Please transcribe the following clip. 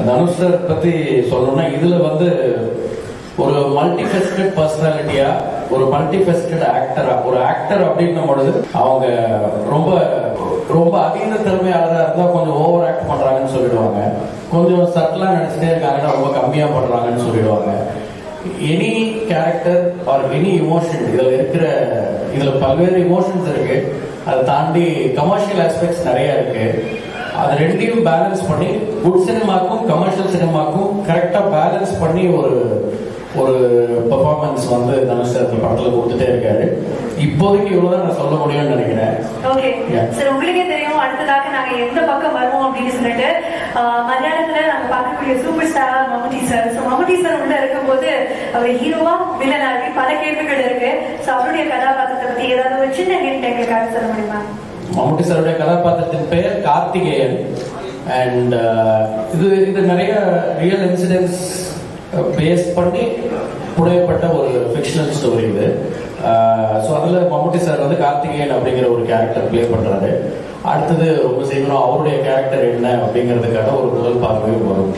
Dhanush sir பத்தி சொல்லணும்னா இதுல வந்து ஒரு மல்டிஃபெஸ்டட் பர்சனாலிட்டியா, ஒரு மல்டிஃபெஸ்டட் ஆக்டரா, ஒரு ஆக்டர் அப்படின்னும் பொழுது அவங்க ரொம்ப ரொம்ப அதீத திறமையாளராக இருந்தா கொஞ்சம் ஓவர் ஆக்ட் பண்றாங்கன்னு சொல்லிடுவாங்க, கொஞ்சம் சட்டலா நினைச்சிட்டே இருக்காங்கன்னா ரொம்ப கம்மியா பண்றாங்கன்னு சொல்லிடுவாங்க. Any character or any emotion இதுல பல்வேறு இமோஷன்ஸ் இருக்கு. அதை தாண்டி கமர்ஷியல் ஆஸ்பெக்ட்ஸ் நிறைய இருக்கு. அது ரெண்டையும் பேலன்ஸ் பண்ணி குட் சினிமாக்கும் கமர்ஷியல் சினிமாக்கும் கரெக்டா பேலன்ஸ் பண்ணி ஒரு ஒரு பெர்ஃபார்மன்ஸ் வந்து தனுஷ் சார் படத்துல கொடுத்துட்டே இருக்காரு. இப்போதைக்கு இவ்வளவுதான் நான் சொல்ல முடியும்னு நினைக்கிறேன். ஓகே சார், உங்களுக்கே தெரியும் அடுத்ததாக நாங்க எந்த பக்கம் வருவோம் அப்படின்னு சொல்லிட்டு. மலையாளத்துல நாங்க பார்க்கக்கூடிய சூப்பர் ஸ்டார் மம்முட்டி சார். மம்முட்டி சார் உள்ள இருக்கும்போது அவர் ஹீரோவா வில்லனாகி பல கேள்விகள் இருக்கு. அவருடைய கதாபாத்திரத்தை பத்தி ஏதாவது ஒரு சின்ன ஹிண்ட் எங்களுக்காக சொல்ல முடியுமா? மம்முட்டி சாருடைய கதாபாத்திரத்தின் பெயர் கார்த்திகேயன். அண்ட் இது நிறைய ரியல் இன்சிடென்ட்ஸ் பேஸ் பண்ணி புனையப்பட்ட ஒரு ஃபிக்ஷனல் ஸ்டோரி இது. ஸோ அதில் மம்முட்டி சார் வந்து கார்த்திகேயன் அப்படிங்கிற ஒரு கேரக்டர் பிளே பண்றாரு. அடுத்தது ரொம்ப சீக்கிரம் அவருடைய கேரக்டர் என்ன அப்படிங்கிறதுக்காக ஒரு முதல் பார்வையும் வரும்.